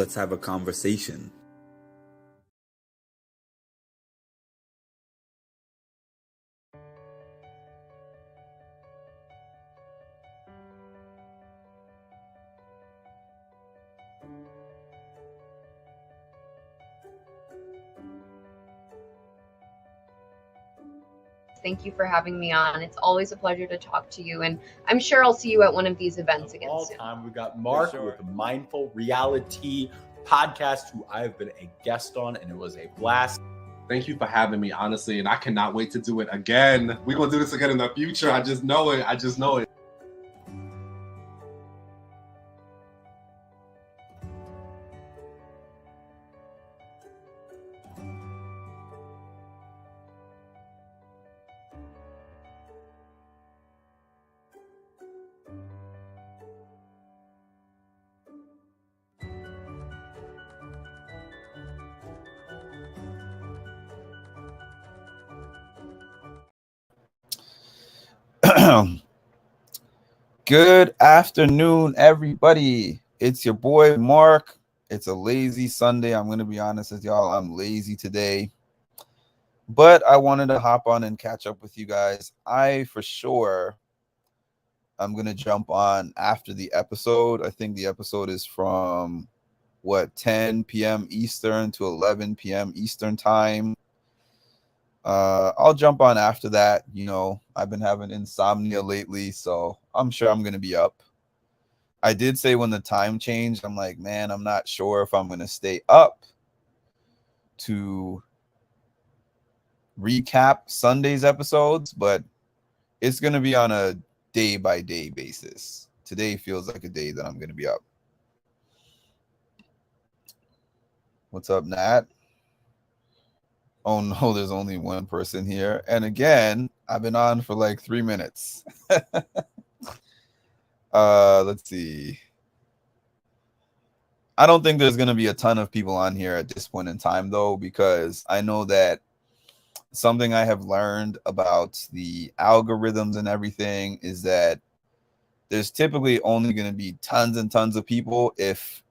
let's have a conversation. Thank you for having me on. It's always a pleasure to talk to you, and I'm sure I'll see you at one of these events again All soon. time, we got Mark with Mindful Reality Podcast, who I've been a guest on, and it was a blast. Thank you for having me, honestly, and I cannot wait to do it again. We're gonna do this again in the future. I just know it. I just know it. Good afternoon, everybody. It's your boy Mark. It's a lazy Sunday. I'm going to be honest with y'all. I'm lazy today, but I wanted to hop on and catch up with you guys. I'm going to jump on after the episode. I think the episode is from 10 p.m. Eastern to 11 p.m. Eastern time. I'll jump on after that. You know, I've been having insomnia lately, so I'm sure I'm going to be up. I did say when the time changed, I'm like, man, I'm not sure if I'm going to stay up to recap Sunday's episodes, but it's going to be on a day-by-day basis. Today feels like a day that I'm going to be up. What's up, Nat? Oh no, there's only one person here. And again, I've been on for like 3 minutes. Let's see. I don't think there's going to be a ton of people on here at this point in time, though, because I know that something I have learned about the algorithms and everything is that there's typically only going to be tons and tons of people if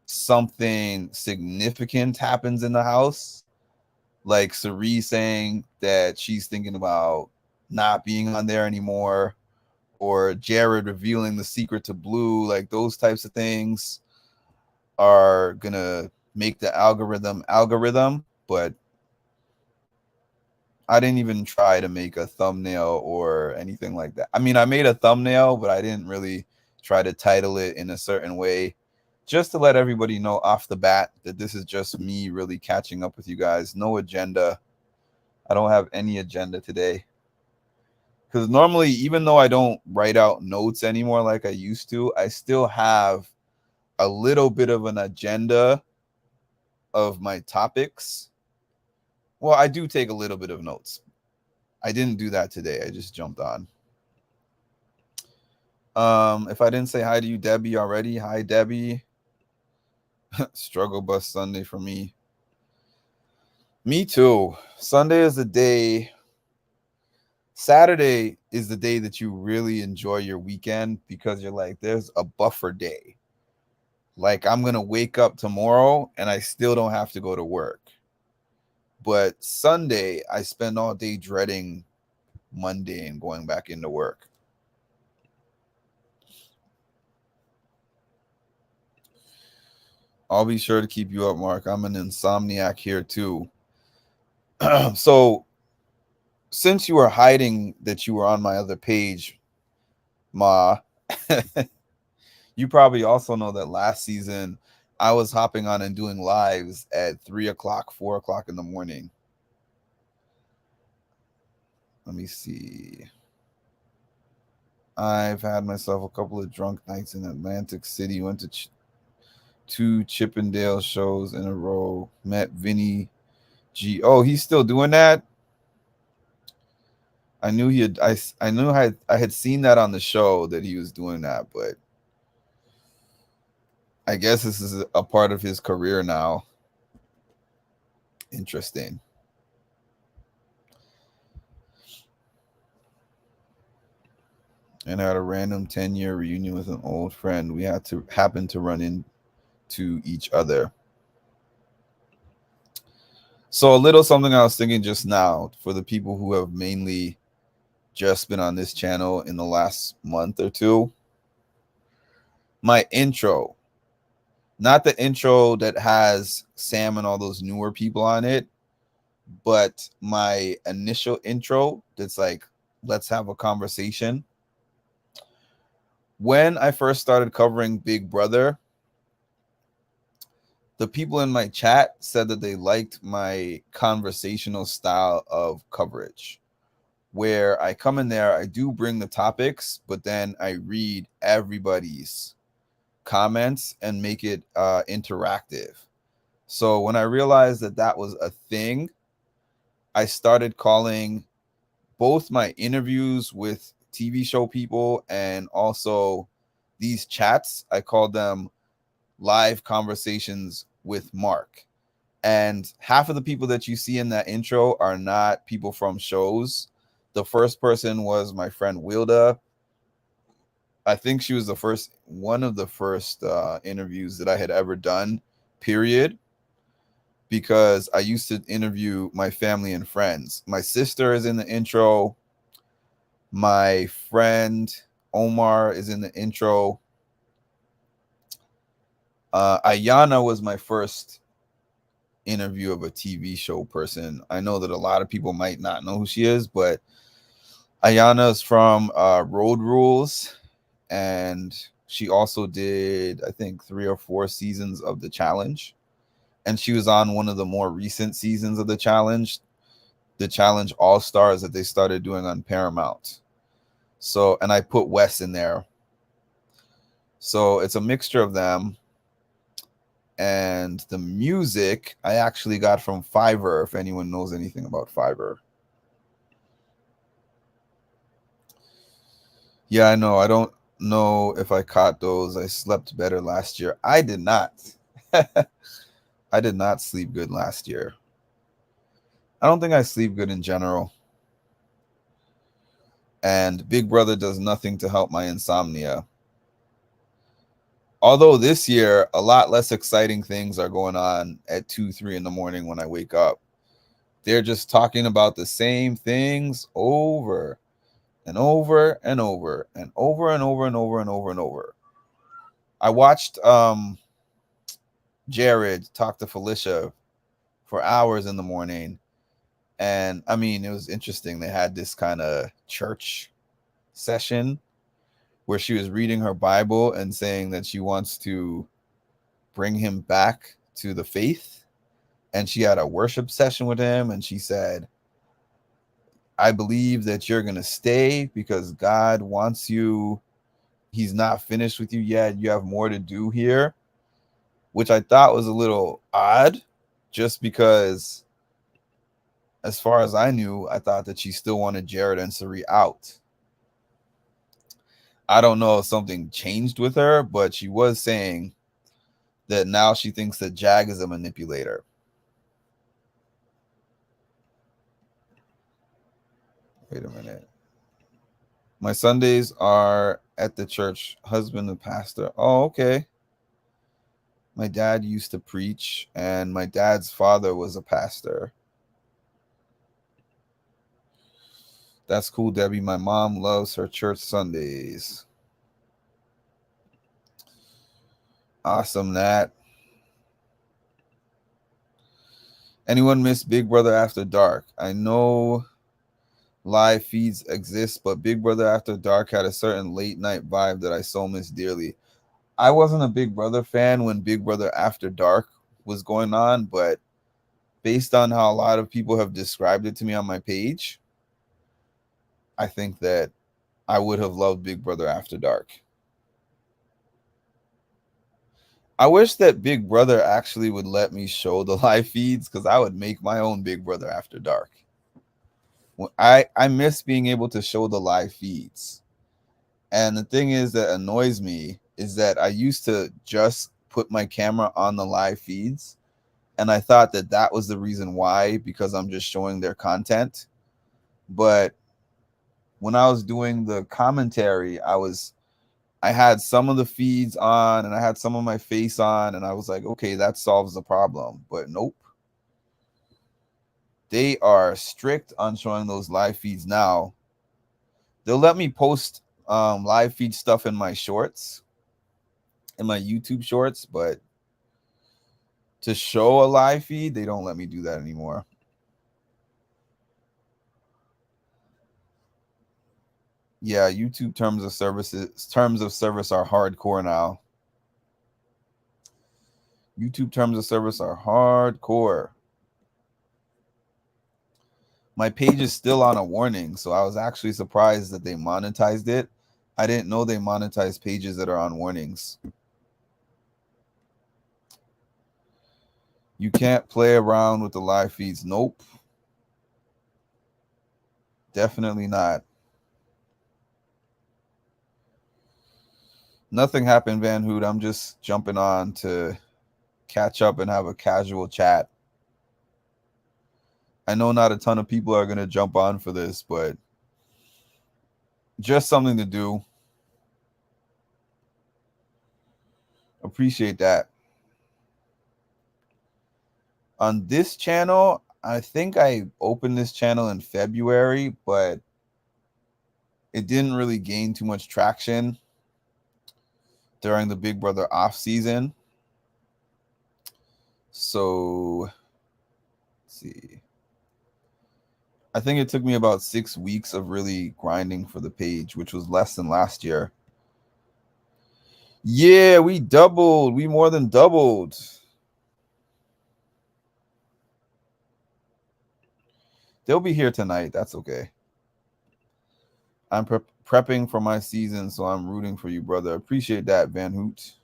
something significant happens in the house. Like Cerise saying that she's thinking about not being on there anymore, or Jared revealing the secret to Blue, like those types of things are gonna make the algorithm. But I didn't even try to make a thumbnail or anything like that. I mean, I made a thumbnail, but I didn't really try to title it in a certain way, just to let everybody know off the bat that this is just me really catching up with you guys. No agenda. I don't have any agenda today. Because normally, even though I don't write out notes anymore like I used to, I still have a little bit of an agenda of my topics. Well, I do take a little bit of notes. I didn't do that today. I just jumped on. If I didn't say hi to you, Debbie, already, hi, Debbie. Struggle bus Sunday for me. Me too. Sunday is the day. Saturday is the day that you really enjoy your weekend because you're like, there's a buffer day. Like, I'm going to wake up tomorrow and I still don't have to go to work. But Sunday, I spend all day dreading Monday and going back into work. I'll be sure to keep you up, Mark. I'm an insomniac here too. So, since you were hiding that you were on my other page, Ma, you probably also know that last season I was hopping on and doing lives at 3 o'clock, 4 o'clock in the morning. Let me see. I've had myself a couple of drunk nights in Atlantic City. Went to 2 Chippendale shows in a row. Met Vinny G. Oh, he's still doing that? I knew he had. I knew I had seen that on the show that he was doing that, but I guess this is a part of his career now. Interesting. And I had a random 10-year reunion with an old friend. We happen to run into to each other. So a little something I was thinking just now for the people who have mainly just been on this channel in the last month or two. My intro, not the intro that has Sam and all those newer people on it, but my initial intro that's like, let's have a conversation. When I first started covering Big Brother, the people in my chat said that they liked my conversational style of coverage, where I come in there, I do bring the topics, but then I read everybody's comments and make it interactive. So when I realized that that was a thing, I started calling both my interviews with TV show people and also these chats, I call them live conversations with Mark. And half of the people that you see in that intro are not people from shows. The first person was my friend Wilda. I think she was one of the first interviews that I had ever done, period. Because I used to interview my family and friends. My sister is in the intro. My friend Omar is in the intro. Ayana was my first interview of a TV show person. I know that a lot of people might not know who she is, but Ayana is from Road Rules, and she also did, I think, 3 or 4 seasons of The Challenge. And she was on one of the more recent seasons of The Challenge All Stars that they started doing on Paramount. So, and I put Wes in there. So it's a mixture of them. And the music I actually got from Fiverr, if anyone knows anything about Fiverr. Yeah, I know. I don't know if I caught those. I slept better last year. I did not. I did not sleep good last year. I don't think I sleep good in general. And Big Brother does nothing to help my insomnia. Although this year, a lot less exciting things are going on at 2, 3 in the morning when I wake up. They're just talking about the same things over and over and over and over and over and over and over and over. I watched Jared talk to Felicia for hours in the morning. And I mean, it was interesting. They had this kind of church session where she was reading her Bible and saying that she wants to bring him back to the faith. And she had a worship session with him. And she said, I believe that you're going to stay because God wants you. He's not finished with you yet. You have more to do here, which I thought was a little odd just because as far as I knew, I thought that she still wanted Jared and Sari out. I don't know if something changed with her, but she was saying that now she thinks that Jag is a manipulator. Wait a minute. My Sundays are at the church, husband and pastor. Oh, okay. My dad used to preach, and my dad's father was a pastor. That's cool, Debbie. My mom loves her church Sundays. Awesome, Nat. Anyone miss Big Brother After Dark? I know live feeds exist, but Big Brother After Dark had a certain late night vibe that I so miss dearly. I wasn't a Big Brother fan when Big Brother After Dark was going on, but based on how a lot of people have described it to me on my page, I think that I would have loved Big Brother After Dark. I wish that Big Brother actually would let me show the live feeds because I would make my own Big Brother After Dark. I miss being able to show the live feeds. And the thing is that annoys me is that I used to just put my camera on the live feeds. And I thought that that was the reason why, because I'm just showing their content. But when I was doing the commentary, I was I had some of the feeds on and I had some of my face on, and I was like, okay, that solves the problem. But nope. They are strict on showing those live feeds now. They'll let me post live feed stuff in my shorts, in my YouTube shorts, but to show a live feed, they don't let me do that anymore. Yeah, YouTube terms of service are hardcore now. YouTube terms of service are hardcore. My page is still on a warning, so I was actually surprised that they monetized it. I didn't know they monetize pages that are on warnings. You can't play around with the live feeds. Nope. Definitely not. Nothing happened, Van Hoot. I'm just jumping on to catch up and have a casual chat. I know not a ton of people are going to jump on for this, but just something to do. Appreciate that. On this channel, I think I opened this channel in February, but it didn't really gain too much traction during the Big Brother off season. So, let's see. I think it took me about 6 weeks of really grinding for the page, which was less than last year. Yeah, we doubled. We more than doubled. They'll be here tonight. That's okay. I'm prepping for my season, so I'm rooting for you, brother. Appreciate that, Van Hoot.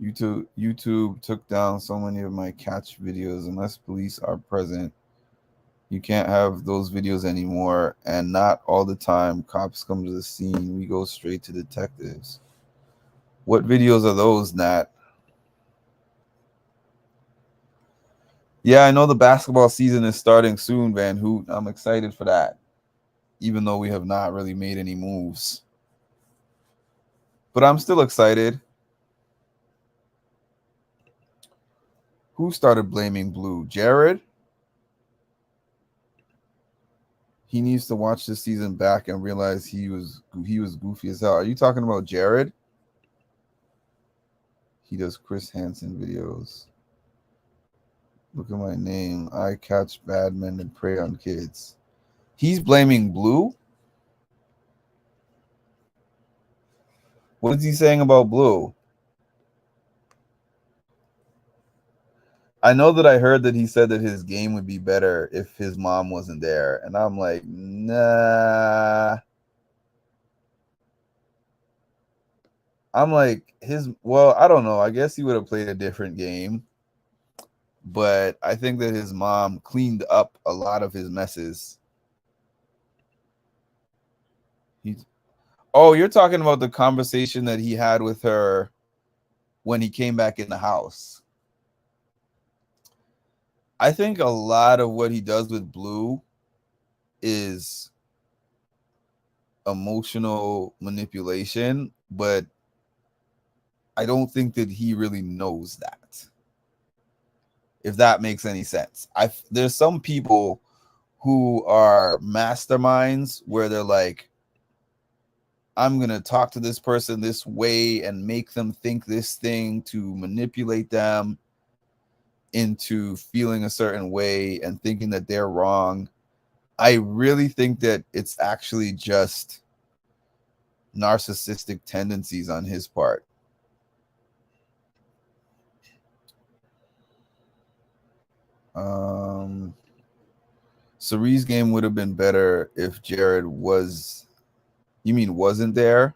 YouTube took down so many of my catch videos. Unless police are present, you can't have those videos anymore. And not all the time cops come to the scene. We go straight to detectives. What videos are those, Nat? Yeah, I know the basketball season is starting soon, Van Hoot. I'm excited for that, even though we have not really made any moves. But I'm still excited. Who started blaming Blue? Jared? He needs to watch this season back and realize he was goofy as hell. Are you talking about Jared? He does Chris Hansen videos. Look at my name. I catch bad men and prey on kids. He's blaming Blue? What is he saying about Blue? I know that I heard that he said that his game would be better if his mom wasn't there. And I'm like, nah. I'm like, well, I don't know. I guess he would have played a different game. But I think that his mom cleaned up a lot of his messes. Oh, you're talking about the conversation that he had with her when he came back in the house. I think a lot of what he does with Blue is emotional manipulation, but I don't think that he really knows that. If that makes any sense. There's some people who are masterminds where they're like, I'm going to talk to this person this way and make them think this thing to manipulate them into feeling a certain way and thinking that they're wrong. I really think that it's actually just narcissistic tendencies on his part. Cerie's game would have been better if Jared was, you mean wasn't there?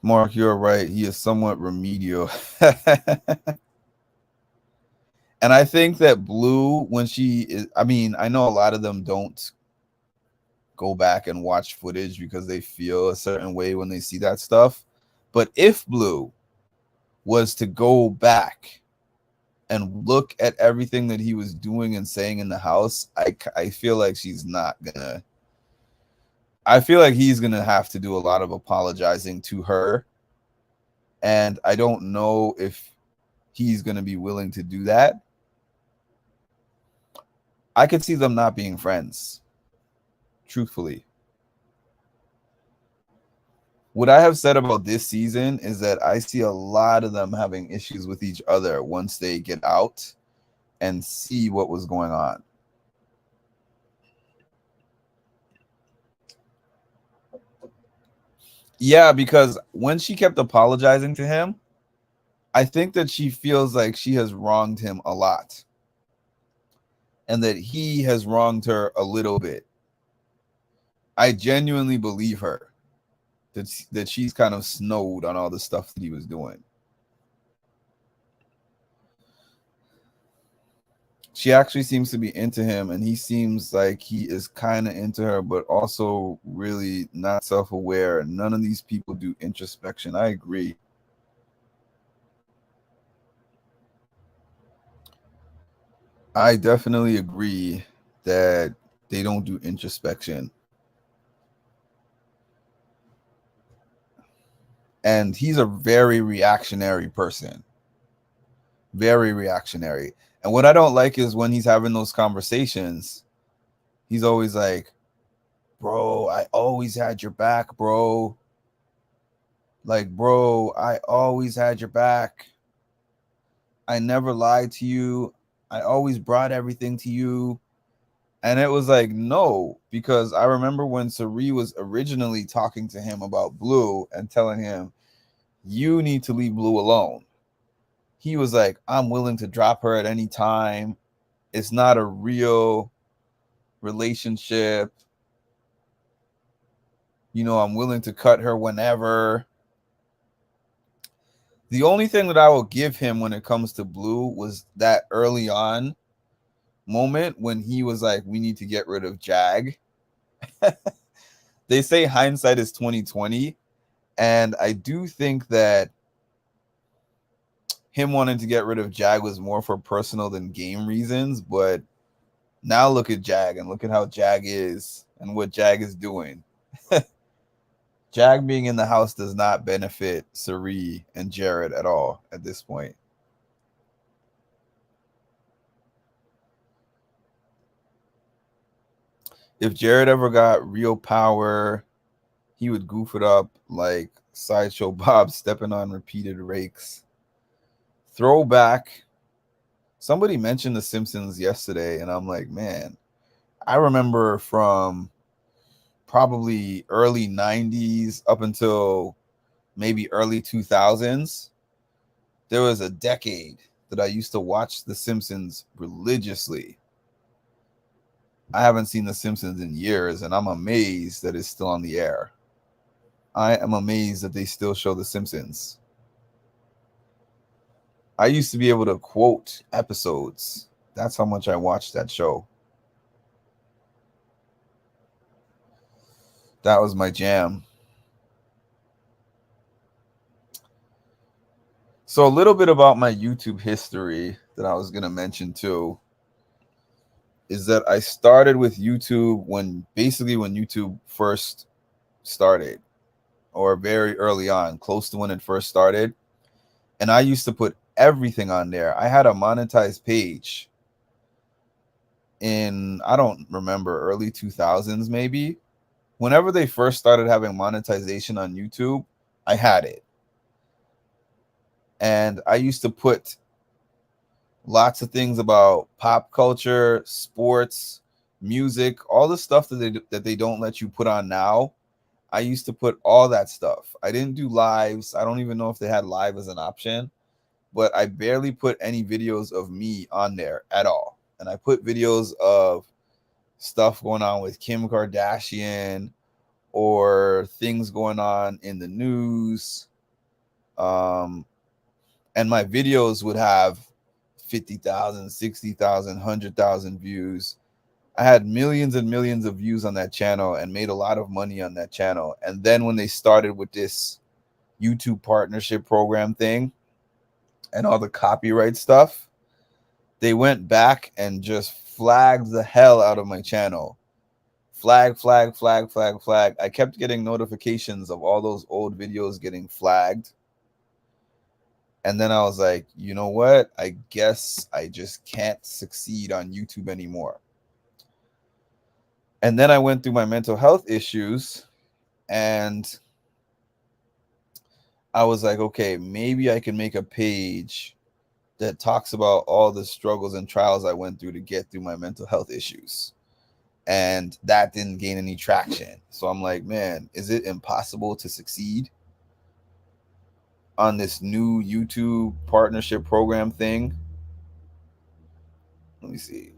Mark, you're right. He is somewhat remedial. And I think that Blue, when she is, I mean, I know a lot of them don't go back and watch footage because they feel a certain way when they see that stuff. But if Blue was to go back and look at everything that he was doing and saying in the house, I feel like she's not gonna. I feel like he's gonna have to do a lot of apologizing to her, and I don't know if he's gonna be willing to do that. I could see them not being friends, truthfully. What I have said about this season is that I see a lot of them having issues with each other once they get out and see what was going on. Yeah, because when she kept apologizing to him, I think that she feels like she has wronged him a lot and that he has wronged her a little bit. I genuinely believe her that she's kind of snowed on all the stuff that he was doing. She actually seems to be into him, and he seems like he is kind of into her, but also really not self-aware. None of these people do introspection. I agree. I definitely agree that they don't do introspection. And he's a very reactionary person. Very reactionary. And what I don't like is when he's having those conversations, he's always like, bro, I always had your back, bro. Like, bro, I always had your back. I never lied to you. I always brought everything to you. And it was like, no, because I remember when Sari was originally talking to him about Blue and telling him, you need to leave Blue alone. He was like, I'm willing to drop her at any time. It's not a real relationship. You know, I'm willing to cut her whenever. The only thing that I will give him when it comes to Blue was that early on moment when he was like, we need to get rid of Jag. They say hindsight is 2020, and I do think that him wanting to get rid of Jag was more for personal than game reasons. But now look at Jag and look at how Jag is and what Jag is doing. Jag being in the house does not benefit Sari and Jared at all at this point. If Jared ever got real power, he would goof it up like Sideshow Bob stepping on repeated rakes. Throwback. Somebody mentioned The Simpsons yesterday, and I'm like, man, I remember from probably early 90s up until maybe early 2000s, there was a decade that I used to watch The Simpsons religiously. I haven't seen The Simpsons in years, and I'm amazed that it's still on the air. I am amazed that they still show The Simpsons. I used to be able to quote episodes. That's how much I watched that show. That was my jam. So a little bit about my YouTube history that I was going to mention too is that I started with YouTube when YouTube first started, or very early on, close to when it first started. And I used to put everything on there. I had a monetized page in, I don't remember, early 2000s maybe. Whenever they first started having monetization on YouTube, I had it. And I used to put lots of things about pop culture, sports, music, all the stuff that they don't let you put on now. I used to put all that stuff. I didn't do lives. I don't even know if they had live as an option, but I barely put any videos of me on there at all. And I put videos of stuff going on with Kim Kardashian or things going on in the news. And my videos would have 50,000, 60,000, 100,000 views. I had millions and millions of views on that channel and made a lot of money on that channel. And then when they started with this YouTube partnership program thing and all the copyright stuff, they went back and just flagged the hell out of my channel. Flag. I kept getting notifications of all those old videos getting flagged. And then I was like, you know what? I guess I just can't succeed on YouTube anymore. And then I went through my mental health issues, and I was like, okay, maybe I can make a page that talks about all the struggles and trials I went through to get through my mental health issues. And that didn't gain any traction. So I'm like, man, is it impossible to succeed on this new YouTube partnership program thing? Let me see.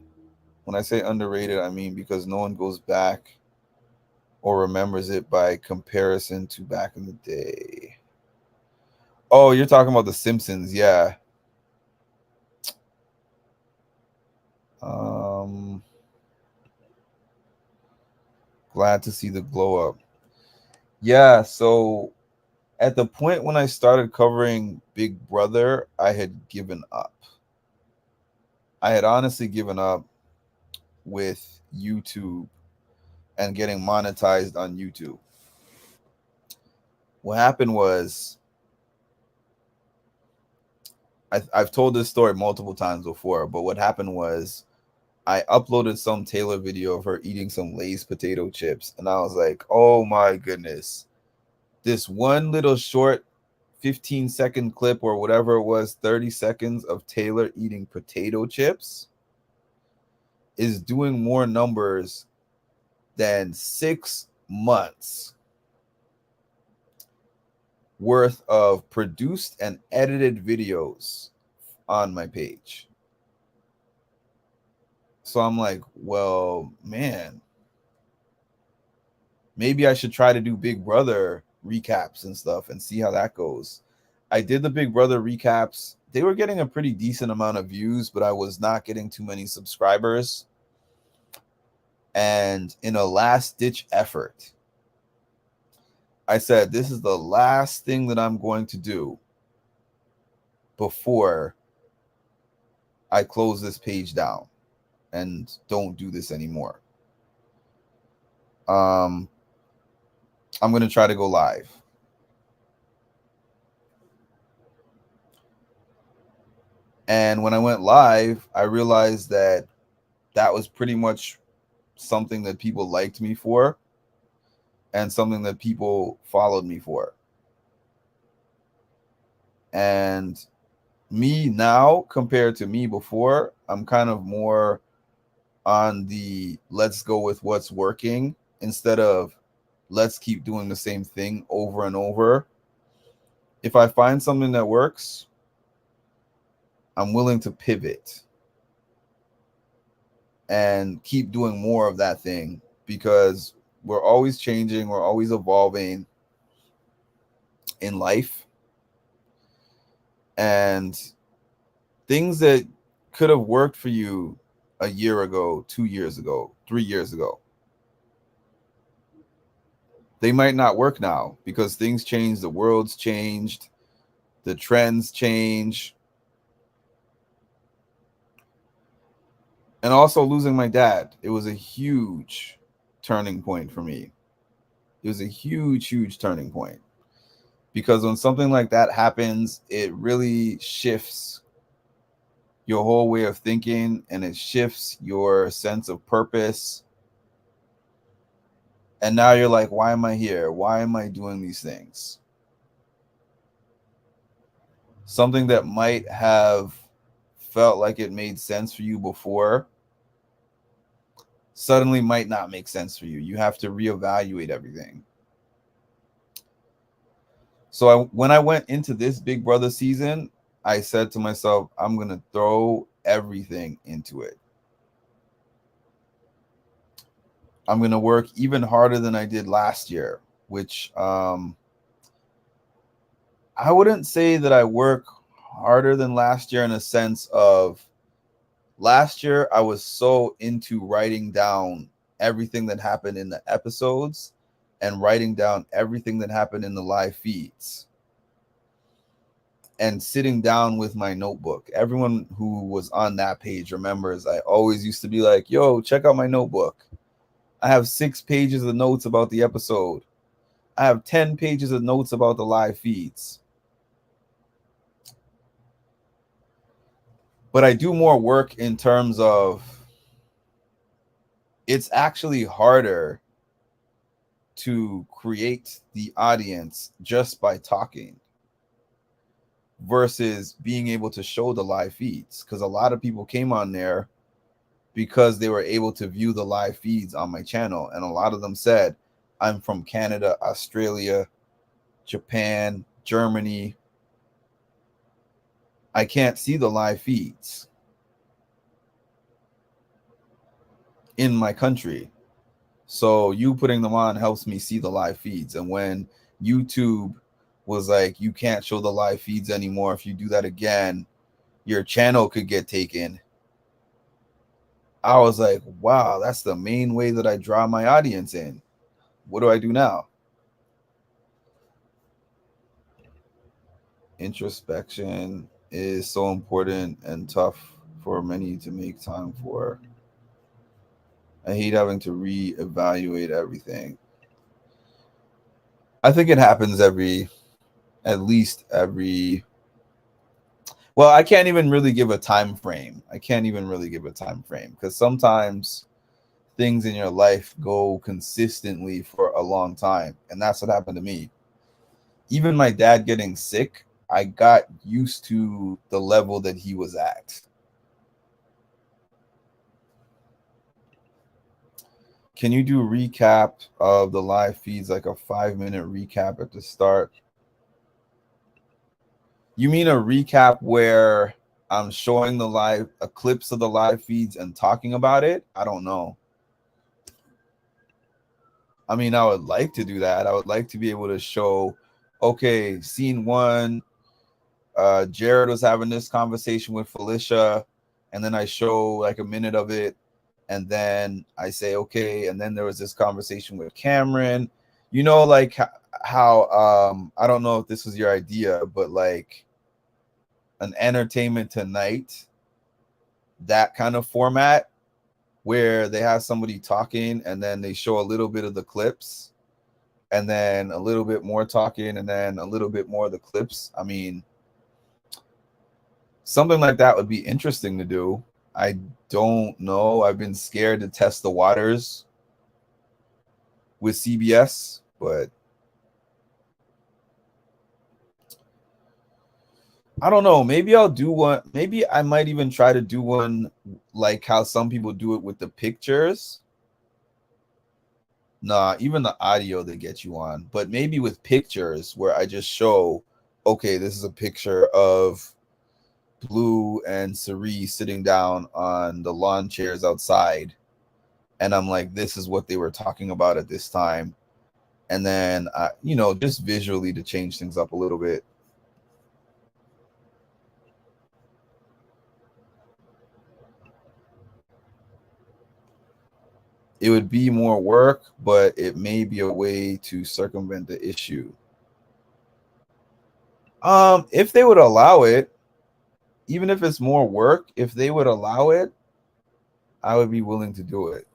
When I say underrated, I mean because no one goes back or remembers it by comparison to back in the day. Oh, you're talking about The Simpsons, yeah. Glad to see the glow up. Yeah, so at the point when I started covering Big Brother, I had given up. I had honestly given up with YouTube and getting monetized on YouTube. What happened was, I've told this story multiple times before, but what happened was I uploaded some Taylor video of her eating some Lay's potato chips, and I was like, oh my goodness, this one little short 15-second clip or whatever it was, 30 seconds of Taylor eating potato chips is doing more numbers than 6 months worth of produced and edited videos on my page. So I'm like, well, man, maybe I should try to do Big Brother recaps and stuff and see how that goes. I did the Big Brother recaps. They were getting a pretty decent amount of views, but I was not getting too many subscribers. And in a last-ditch effort, I said, this is the last thing that I'm going to do before I close this page down and don't do this anymore. I'm going to try to go live. And when I went live, I realized that that was pretty much something that people liked me for and something that people followed me for. And me now compared to me before, I'm kind of more on the let's go with what's working instead of let's keep doing the same thing over and over. If I find something that works, I'm willing to pivot and keep doing more of that thing, because we're always changing, we're always evolving in life. And things that could have worked for you a year ago, 2 years ago, 3 years ago, they might not work now because things change, the world's changed, the trends change. And also losing my dad, it was a huge turning point for me. It was a huge turning point, because when something like that happens, it really shifts your whole way of thinking, and it shifts your sense of purpose. And now you're like, why am I here? Why am I doing these things? Something that might have felt like it made sense for you before suddenly might not make sense for you. You have to reevaluate everything. So when I went into this Big Brother season, I said to myself, I'm going to throw everything into it. I'm going to work even harder than I did last year, which I wouldn't say that I work harder than last year in a sense of last year I was so into writing down everything that happened in the episodes and writing down everything that happened in the live feeds. and sitting down with my notebook. Everyone who was on that page remembers I always used to be like, yo, check out my notebook. I have 6 pages of notes about the episode. I have 10 pages of notes about the live feeds. But I do more work in terms of it's actually harder to create the audience just by talking versus being able to show the live feeds, because a lot of people came on there because they were able to view the live feeds on my channel, and a lot of them said, I'm from Canada, Australia, Japan, Germany. I can't see the live feeds in my country. So you putting them on helps me see the live feeds. And when YouTube was like, you can't show the live feeds anymore, if you do that again, your channel could get taken, I was like, wow, that's the main way that I draw my audience in. What do I do now? Introspection is so important and tough for many to make time for. I hate having to reevaluate everything. I think it happens at least every, well, I can't even really give a time frame. Because sometimes things in your life go consistently for a long time. And that's what happened to me. Even my dad getting sick, I got used to the level that he was at. Can you do a recap of the live feeds, like a 5-minute recap at the start? You mean a recap where I'm showing the live clips of the live feeds and talking about it? I don't know. I mean, I would like to do that. I would like to be able to show, okay, scene 1, Jared was having this conversation with Felicia, and then I show like a minute of it, and then I say, okay, and then there was this conversation with Cameron. You know, like how I don't know if this was your idea, but like an Entertainment Tonight, that kind of format where they have somebody talking and then they show a little bit of the clips and then a little bit more talking and then a little bit more of the clips. I mean, something like that would be interesting to do. I don't know. I've been scared to test the waters with CBS, but I don't know. Maybe I'll do one. Maybe I might even try to do one like how some people do it with the pictures. Nah, even the audio they get you on, but maybe with pictures where I just show, okay, this is a picture of Blue and Cerise sitting down on the lawn chairs outside. And I'm like, this is what they were talking about at this time. And then, just visually to change things up a little bit. It would be more work, but it may be a way to circumvent the issue. If they would allow it, even if it's more work, if they would allow it, I would be willing to do it.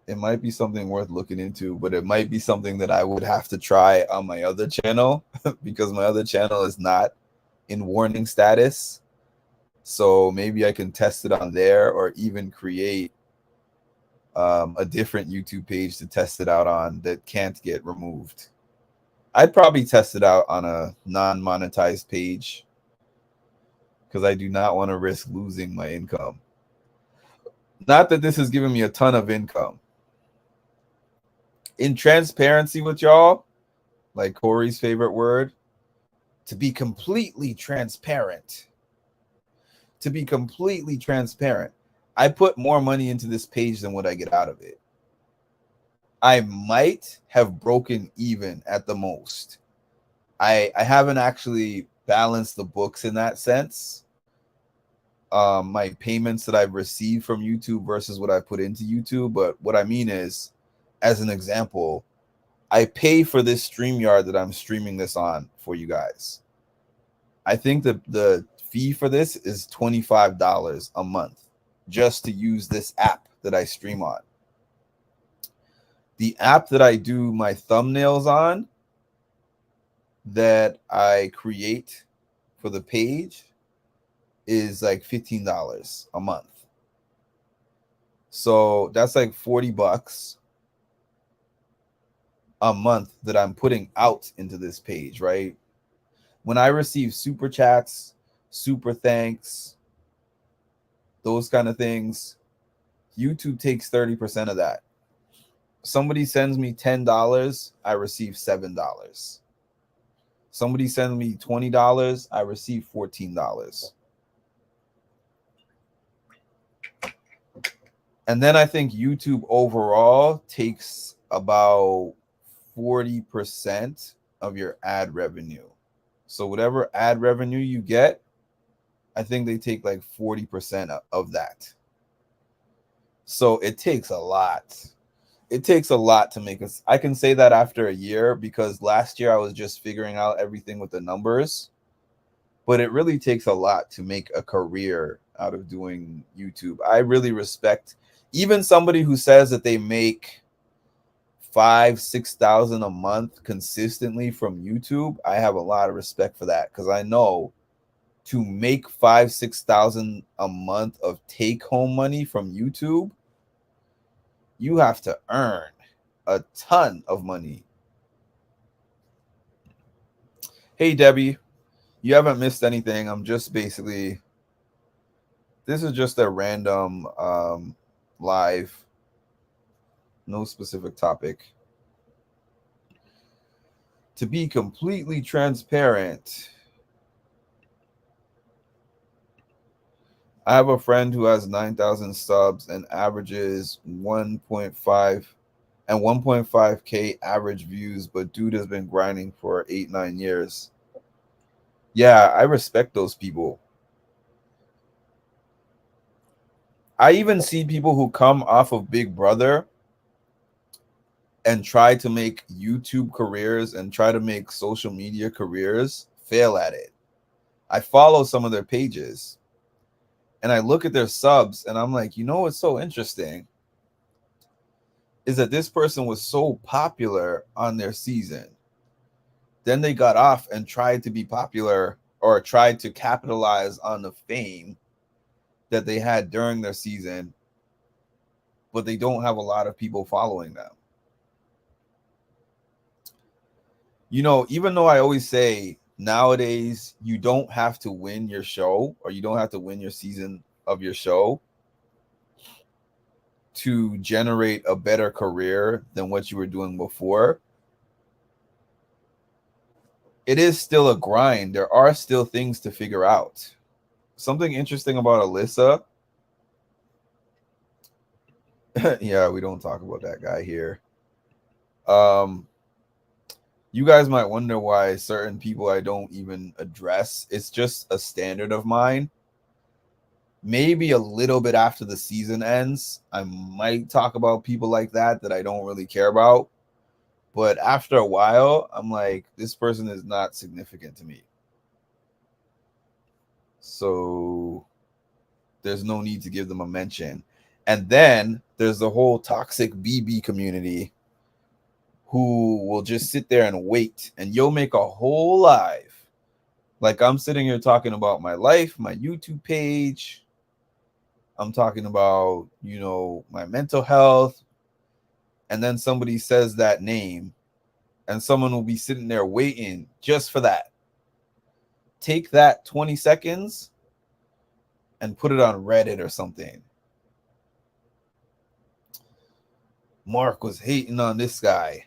It might be something worth looking into, but it might be something that I would have to try on my other channel because my other channel is not in warning status. So maybe I can test it on there or even create a different YouTube page to test it out on that can't get removed. I'd probably test it out on a non-monetized page because I do not want to risk losing my income. Not that this has given me a ton of income. In transparency with y'all, like Corey's favorite word, to be completely transparent. To be completely transparent, I put more money into this page than what I get out of it. I might have broken even at the most. I haven't actually balanced the books in that sense. My payments that I've received from YouTube versus what I put into YouTube. But what I mean is, as an example, I pay for this StreamYard that I'm streaming this on for you guys. I think the fee for this is $25 a month just to use this app that I stream on. The app that I do my thumbnails on, that I create for the page, is like $15 a month. So that's like $40 a month that I'm putting out into this page, right? When I receive super chats, super thanks, those kind of things, YouTube takes 30% of that. Somebody sends me $10, I receive $7. Somebody sends me $20, I receive $14. And then I think YouTube overall takes about 40% of your ad revenue. So whatever ad revenue you get, I think they take like 40% of that. So it takes a lot. It takes a lot to make us. I can say that after a year, because last year I was just figuring out everything with the numbers. But it really takes a lot to make a career out of doing YouTube. I really respect even somebody who says that they make 5,000-6,000 a month consistently from YouTube. I have a lot of respect for that, because I know to make 5,000-6,000 a month of take-home money from YouTube, you have to earn a ton of money. Hey, Debbie, you haven't missed anything. I'm just basically, this is just a random live, no specific topic. To be completely transparent, I have a friend who has 9,000 subs and averages 1.5 and 1.5K average views, but dude has been grinding for 8-9 years. Yeah, I respect those people. I even see people who come off of Big Brother and try to make YouTube careers and try to make social media careers fail at it. I follow some of their pages and I look at their subs and I'm like, you know what's so interesting is that this person was so popular on their season. Then they got off and tried to be popular or tried to capitalize on the fame that they had during their season, but they don't have a lot of people following them. You know, even though I always say nowadays you don't have to win your show or you don't have to win your season of your show to generate a better career than what you were doing before, it is still a grind. There are still things to figure out. Something interesting about Alyssa. Yeah, we don't talk about that guy here. You guys might wonder why certain people I don't even address. It's just a standard of mine. Maybe a little bit after the season ends, I might talk about people like that I don't really care about. But after a while, I'm like, this person is not significant to me. So there's no need to give them a mention. And then there's the whole toxic BB community who will just sit there and wait, and you'll make a whole live. Like I'm sitting here talking about my life, my YouTube page. I'm talking about, you know, my mental health. And then somebody says that name and someone will be sitting there waiting just for that. Take that 20 seconds and put it on Reddit or something. Mark was hating on this guy.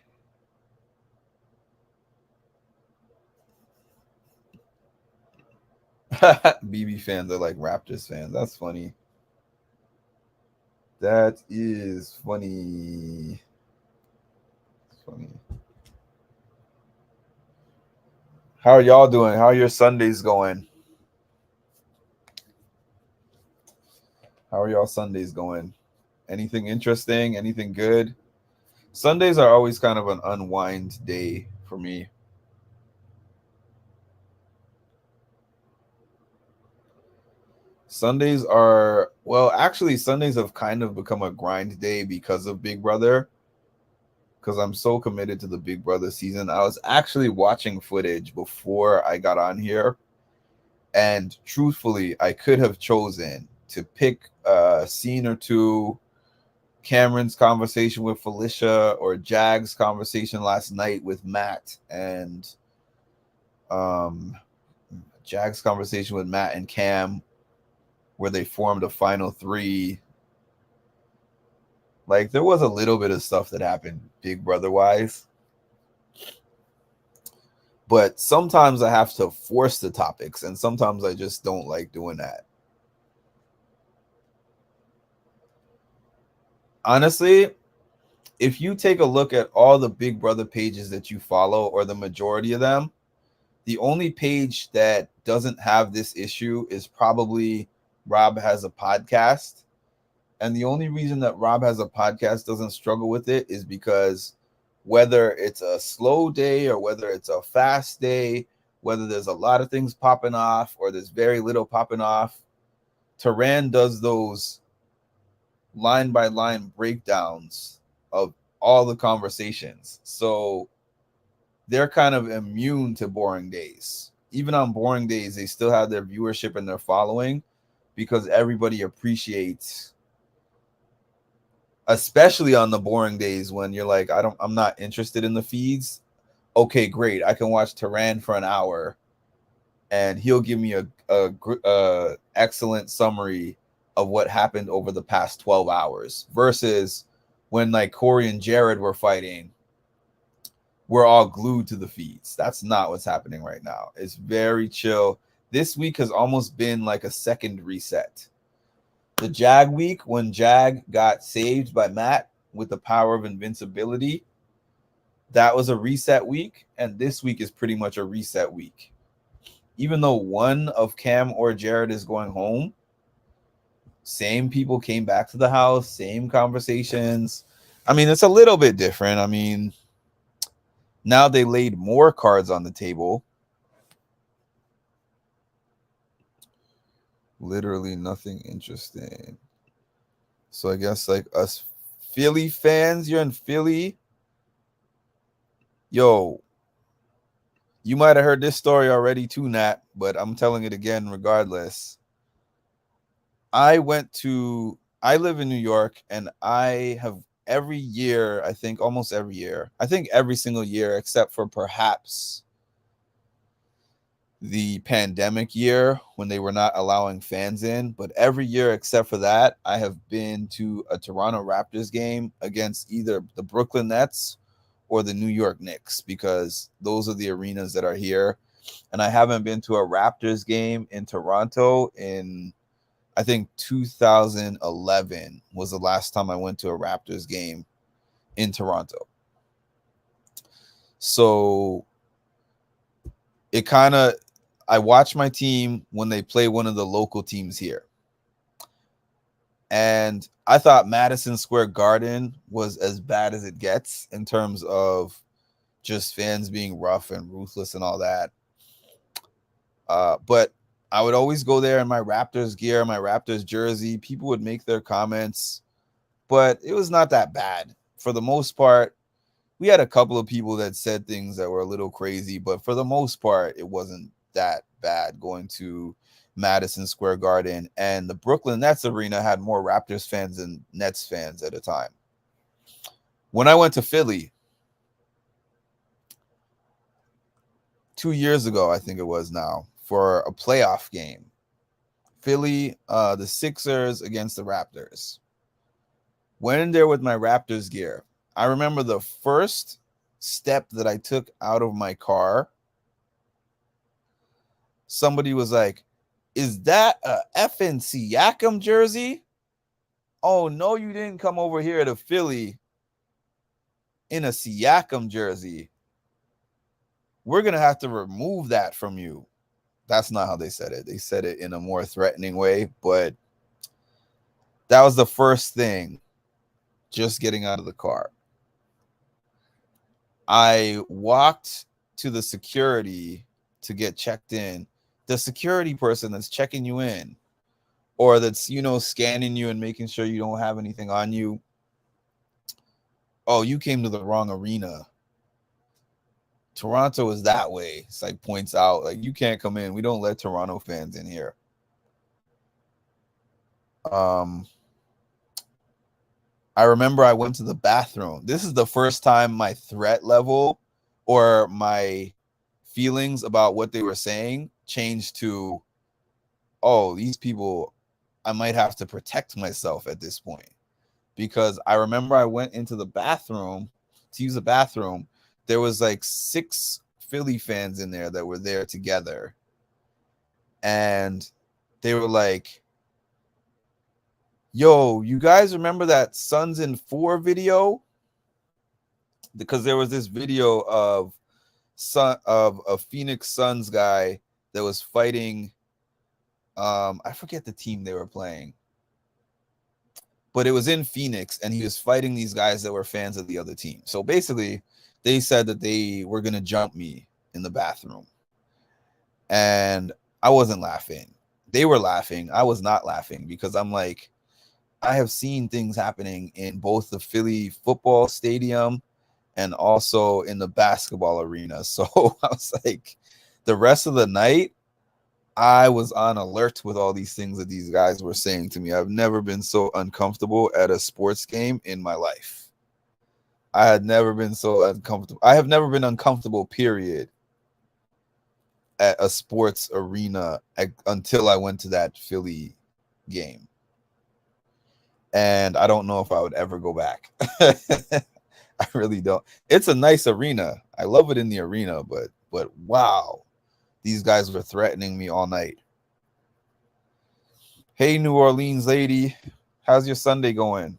BB fans are like Raptors fans. That's funny. That is funny. It's funny. How are y'all doing? How are your Sundays going? How are y'all Sundays going? Anything interesting? Anything good? Sundays are always kind of an unwind day for me. Sundays are, well, actually, Sundays have kind of become a grind day because of Big Brother. Because I'm so committed to the Big Brother season. I was actually watching footage before I got on here. And truthfully, I could have chosen to pick a scene or two, Cameron's conversation with Felicia or Jag's conversation last night with Matt, and Jag's conversation with Matt and Cam, where they formed a final three. Like, there was a little bit of stuff that happened Big Brother wise. But sometimes I have to force the topics, and sometimes I just don't like doing that. Honestly, if you take a look at all the Big Brother pages that you follow, or the majority of them, the only page that doesn't have this issue is probably Rob Has a Podcast. And the only reason that Rob Has a Podcast doesn't struggle with it is because whether it's a slow day or whether it's a fast day, whether there's a lot of things popping off or there's very little popping off, Taran does those line by line breakdowns of all the conversations. So they're kind of immune to boring days. Even on boring days, they still have their viewership and their following because everybody appreciates, especially on the boring days when you're like, I'm not interested in the feeds. Okay, great. I can watch Taran for an hour and he'll give me a excellent summary of what happened over the past 12 hours versus when like Corey and Jared were fighting, we're all glued to the feeds. That's not what's happening right now. It's very chill. This week has almost been like a second reset. The Jag week, when Jag got saved by Matt with the power of invincibility, that was a reset week. And this week is pretty much a reset week. Even though one of Cam or Jared is going home, same people came back to the house, same conversations. I mean, it's a little bit different. I mean, now they laid more cards on the table. Literally nothing interesting. So I guess like us Philly fans, you're in Philly. Yo, you might have heard this story already too, Nat, but I'm telling it again regardless. I live in New York, and I have every year, I think almost every year, I think every single year except for perhaps the pandemic year when they were not allowing fans in, but every year except for that, I have been to a Toronto Raptors game against either the Brooklyn Nets or the New York Knicks, because those are the arenas that are here. And I haven't been to a Raptors game in Toronto in, I think 2011 was the last time I went to a Raptors game in Toronto. So it kind of, I watch my team when they play one of the local teams here. And I thought Madison Square Garden was as bad as it gets in terms of just fans being rough and ruthless and all that. But I would always go there in my Raptors gear, my Raptors jersey. People would make their comments, but it was not that bad. For the most part, we had a couple of people that said things that were a little crazy, but for the most part, it wasn't that bad going to Madison Square Garden. And the Brooklyn Nets arena had more Raptors fans than Nets fans at a time. When I went to Philly 2 years ago, I think it was now, for a playoff game, Philly, the Sixers against the Raptors. Went in there with my Raptors gear. I remember the first step that I took out of my car, somebody was like, "Is that a effing Siakam jersey? Oh, no, you didn't come over here to Philly in a Siakam jersey. We're going to have to remove that from you." That's not how they said it. They said it in a more threatening way, but that was the first thing just getting out of the car. I walked to the security to get checked in. The security person that's checking you in, or that's, you know, scanning you and making sure you don't have anything on you. Oh, you came to the wrong arena. Toronto is that way. It's like points out, like, you can't come in. We don't let Toronto fans in here. I remember I went to the bathroom. This is the first time my threat level or my feelings about what they were saying changed to, oh, these people, I might have to protect myself at this point. Because I remember I went into the bathroom to use the bathroom. There was like 6 Philly fans in there that were there together. And they were like, yo, you guys remember that Suns in 4 video? Because there was this video of a Phoenix Suns guy that was fighting. I forget the team they were playing, but it was in Phoenix, and he was fighting these guys that were fans of the other team. So basically, they said that they were gonna jump me in the bathroom, and I wasn't laughing. They were laughing. I was not laughing because I'm like, I have seen things happening in both the Philly football stadium and also in the basketball arena. So I was like, the rest of the night, I was on alert with all these things that these guys were saying to me. I've never been so uncomfortable at a sports game in my life. I had never been so uncomfortable. I have never been uncomfortable, period, at a sports arena until I went to that Philly game. And I don't know if I would ever go back. I really don't. It's a nice arena. I love it in the arena, but wow, these guys were threatening me all night. Hey, New Orleans lady, how's your Sunday going?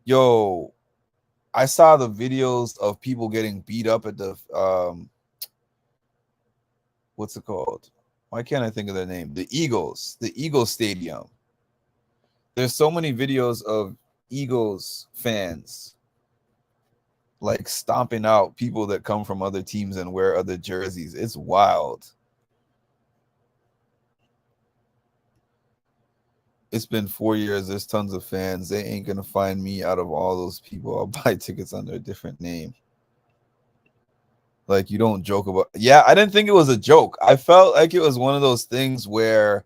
Yo, I saw the videos of people getting beat up at the what's it called? Why can't I think of their name? The Eagles Stadium. There's so many videos of Eagles fans like stomping out people that come from other teams and wear other jerseys. It's wild. It's been 4 years. There's tons of fans. They ain't gonna find me out of all those people. I'll buy tickets under a different name. Like, you don't joke about. Yeah, I didn't think it was a joke. I felt like it was one of those things where,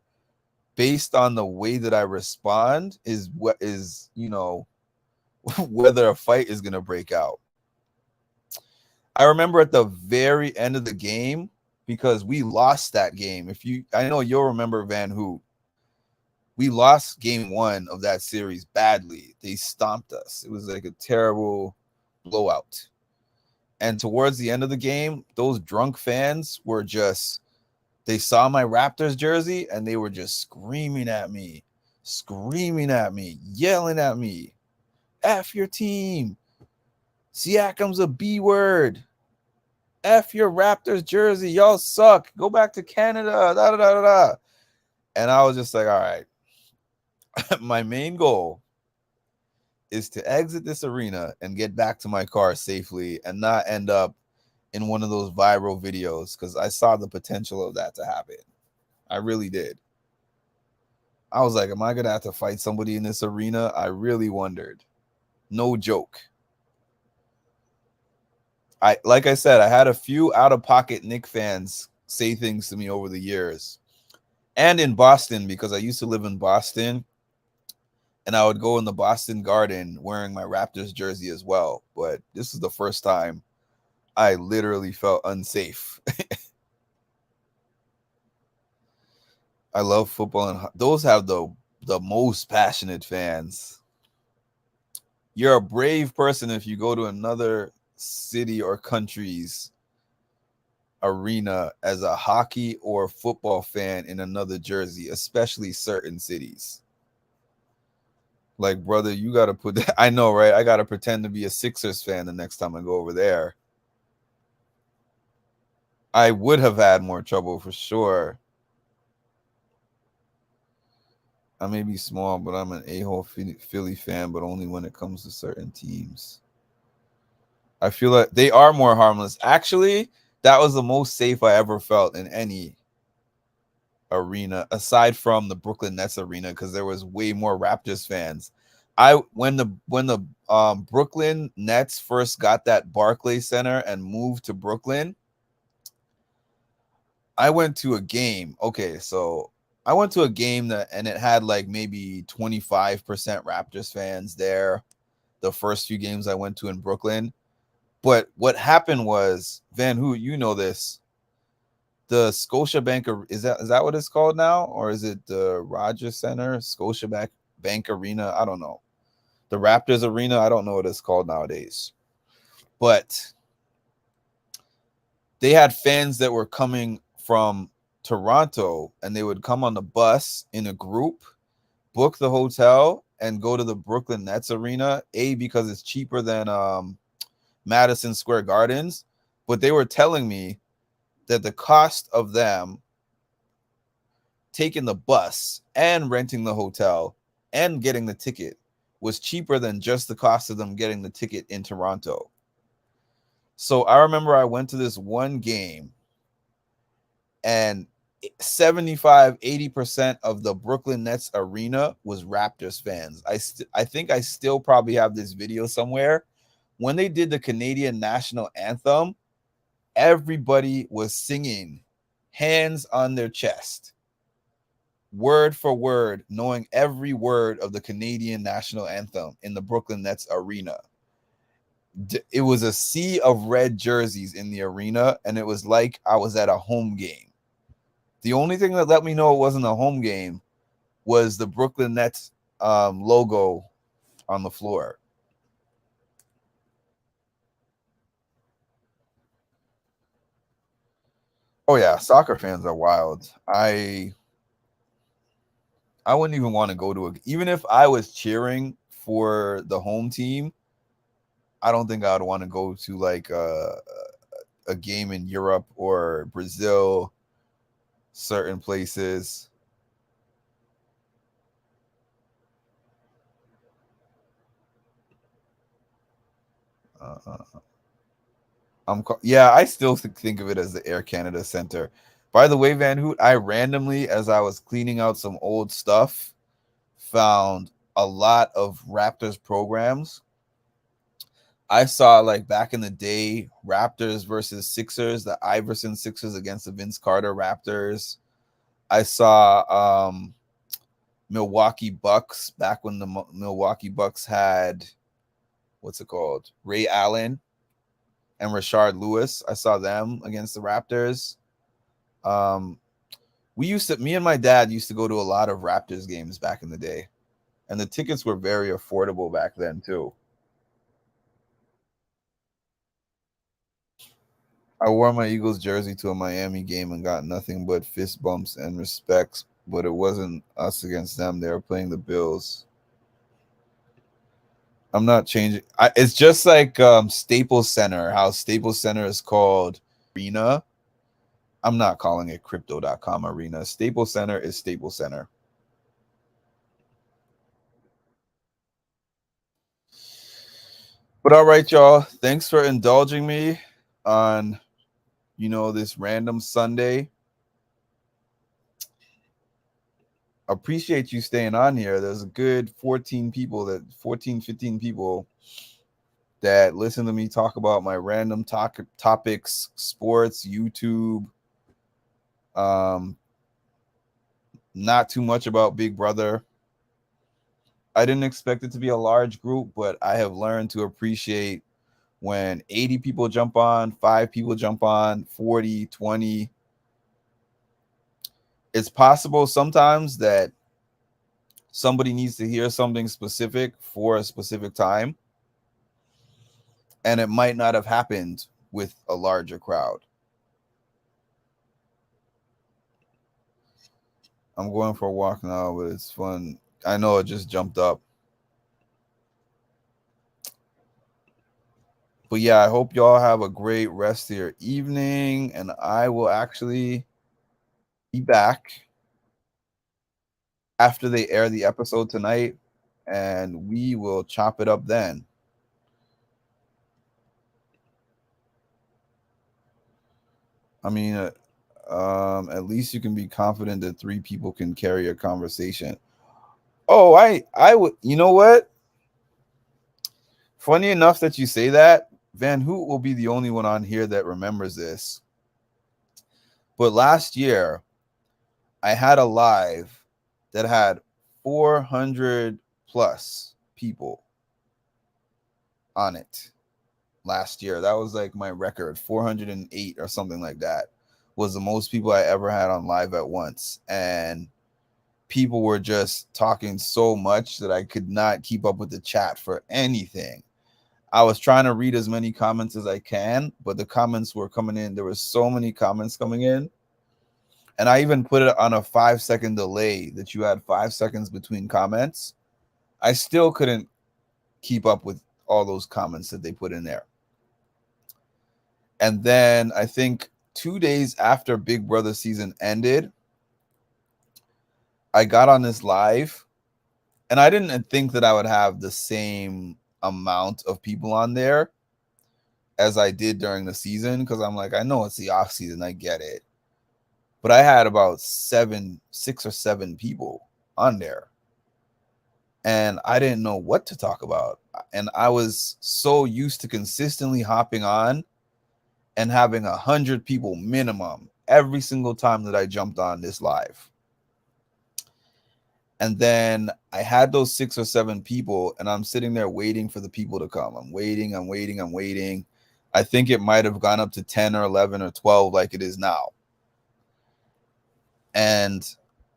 based on the way that I respond, is what is, you know, whether a fight is gonna break out. I remember at the very end of the game, because we lost that game. I know you'll remember Van Hoot. We lost game 1 of that series badly. They stomped us. It was like a terrible blowout. And towards the end of the game, those drunk fans were just, they saw my Raptors jersey and they were just screaming at me, yelling at me. F your team. Siakam's a B word. F your Raptors jersey. Y'all suck. Go back to Canada. Da, da, da, da, da. And I was just like, all right. My main goal is to exit this arena and get back to my car safely and not end up in one of those viral videos, because I saw the potential of that to happen. I really did. I was like, am I going to have to fight somebody in this arena? I really wondered. No joke. Like I said, I had a few out-of-pocket Knick fans say things to me over the years. And in Boston, because I used to live in Boston. And I would go in the Boston Garden wearing my Raptors jersey as well. But this is the first time I literally felt unsafe. I love football, and those have the most passionate fans. You're a brave person if you go to another city or country's arena as a hockey or football fan in another jersey, especially certain cities. Like, brother, you got to put that. I know, right? I got to pretend to be a Sixers fan the next time I go over there. I would have had more trouble for sure. I may be small, but I'm an a-hole Philly fan, but only when it comes to certain teams. I feel like they are more harmless. Actually, that was the most safe I ever felt in any arena, aside from the Brooklyn Nets arena, because there was way more Raptors fans. When the Brooklyn Nets first got that Barclays Center and moved to Brooklyn, I went to a game. Okay, so I went to a game and it had like maybe 25% Raptors fans there. The first few games I went to in Brooklyn. But what happened was, Van Hoot, you know this. The Scotiabank, is that what it's called now? Or is it the Rogers Center? Bank Arena? I don't know. The Raptors Arena, I don't know what it's called nowadays. But they had fans that were coming from Toronto, and they would come on the bus in a group, book the hotel, and go to the Brooklyn Nets Arena, because it's cheaper than Madison Square Gardens. But they were telling me that the cost of them taking the bus and renting the hotel and getting the ticket was cheaper than just the cost of them getting the ticket in Toronto. So I remember I went to this one game, and 75-80% of the Brooklyn Nets arena was Raptors fans. I think I still probably have this video somewhere. When they did the Canadian national anthem, everybody was singing, hands on their chest, word for word, knowing every word of the Canadian national anthem in the Brooklyn Nets arena. It was a sea of red jerseys in the arena, and it was like I was at a home game. The only thing that let me know it wasn't a home game was the Brooklyn Nets logo on the floor. Oh yeah, soccer fans are wild. I wouldn't even want to go to even if I was cheering for the home team, I don't think I would want to go to like a game in Europe or Brazil, certain places. I still think of it as the Air Canada Center. By the way, Van Hoot, I randomly, as I was cleaning out some old stuff, found a lot of Raptors programs. I saw like back in the day, Raptors versus Sixers, the Iverson Sixers against the Vince Carter Raptors. I saw Milwaukee Bucks back when the Milwaukee Bucks had, what's it called, Ray Allen and Rashard Lewis. I saw them against the Raptors. Me and my dad used to go to a lot of Raptors games back in the day, and the tickets were very affordable back then too. I wore my Eagles jersey to a Miami game and got nothing but fist bumps and respects, but it wasn't us against them. They were playing the Bills. I'm not changing. It's just like Staples Center, how Staples Center is called Arena. I'm not calling it Crypto.com Arena. Staples Center is Staples Center. But all right, y'all. Thanks for indulging me on, this random Sunday. Appreciate you staying on here. There's a good 15 people that listen to me talk about my random topics, sports, YouTube. Not too much about Big Brother. I didn't expect it to be a large group, but I have learned to appreciate when 80 people jump on, 5 people jump on, 40, 20. It's possible sometimes that somebody needs to hear something specific for a specific time, and it might not have happened with a larger crowd. I'm going for a walk now, but it's fun. I know it just jumped up. But yeah, I hope y'all have a great rest of your evening, and I will actually be back after they air the episode tonight, and we will chop it up then. I mean, at least you can be confident that 3 people can carry a conversation. Oh, I would. You know what? Funny enough that you say that. Van Hoot will be the only one on here that remembers this. But last year, I had a live that had 400 plus people on it last year. That was like my record. 408 or something like that was the most people I ever had on live at once. And people were just talking so much that I could not keep up with the chat for anything. I was trying to read as many comments as I can, but the comments were coming in. There were so many comments coming in. And I even put it on a 5-second delay that you had 5 seconds between comments. I still couldn't keep up with all those comments that they put in there. And then I think 2 days after Big Brother season ended, I got on this live, and I didn't think that I would have the same amount of people on there as I did during the season, because I'm like, I know it's the off season, I get it. But I had about 6 or 7 people on there, and I didn't know what to talk about. And I was so used to consistently hopping on and having 100 people minimum every single time that I jumped on this live. And then I had those 6 or 7 people, and I'm sitting there waiting for the people to come. I'm waiting. I think it might have gone up to 10 or 11 or 12 like it is now. And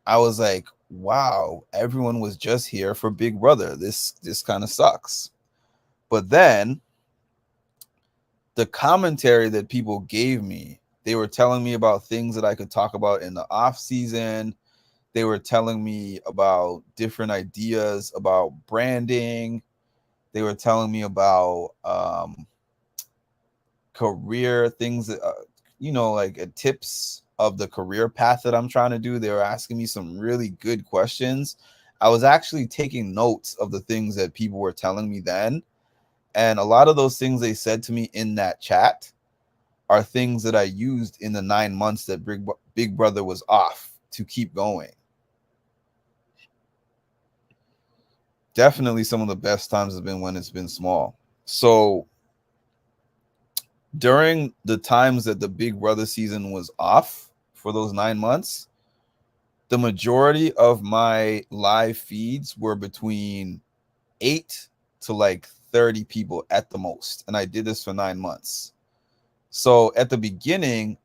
I was like, wow, everyone was just here for Big Brother. This kind of sucks. But then the commentary that people gave me, they were telling me about things that I could talk about in the off season. They were telling me about different ideas about branding. They were telling me about career things, like tips of the career path that I'm trying to do. They were asking me some really good questions. I was actually taking notes of the things that people were telling me then. And a lot of those things they said to me in that chat are things that I used in the 9 months that Big Brother was off to keep going. Definitely some of the best times have been when it's been small. So during the times that the Big Brother season was off for those 9 months, the majority of my live feeds were between 8 to like 30 people at the most. And I did this for 9 months. So at the beginning,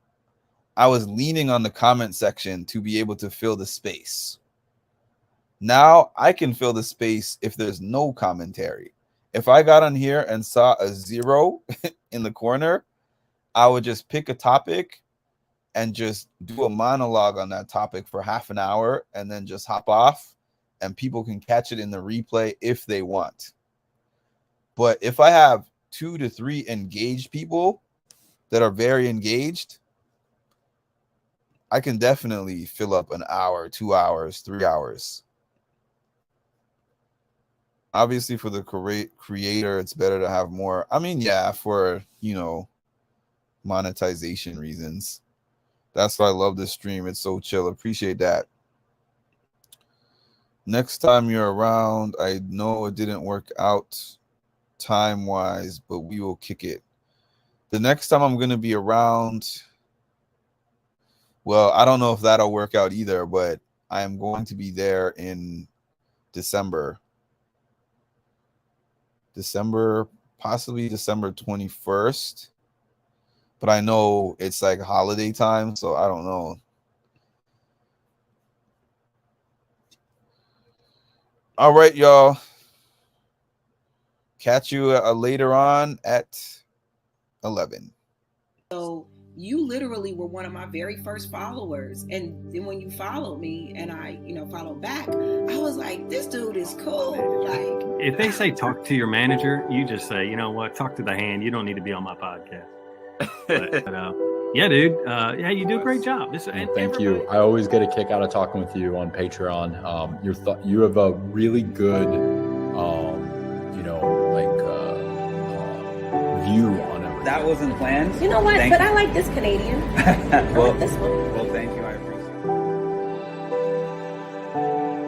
I was leaning on the comment section to be able to fill the space. Now I can fill the space if there's no commentary. If I got on here and saw a 0 in the corner, I would just pick a topic and just do a monologue on that topic for half an hour and then just hop off, and people can catch it in the replay if they want. But if I have 2 to 3 engaged people that are very engaged, I can definitely fill up an hour, 2 hours, 3 hours. Obviously, for the creator, it's better to have more. I mean, yeah, for, monetization reasons. That's why I love this stream. It's so chill. Appreciate that. Next time you're around, I know it didn't work out time-wise, but we will kick it. The next time I'm going to be around, well, I don't know if that'll work out either, but I am going to be there in December, possibly December 21st. But I know it's like holiday time, so I don't know. All right, y'all. Catch you later on at 11. So you literally were one of my very first followers. And then when you followed me and I, followed back, I was like, this dude is cool. Like, if they say talk to your manager, you just say, you know what, talk to the hand. You don't need to be on my podcast. But yeah, dude. Yeah, you do a great job. Thank you. I always get a kick out of talking with you on Patreon. You have a really good, view on everything. that wasn't planned. You know what? Thank But you. I like this Canadian. I Well, like this one. well,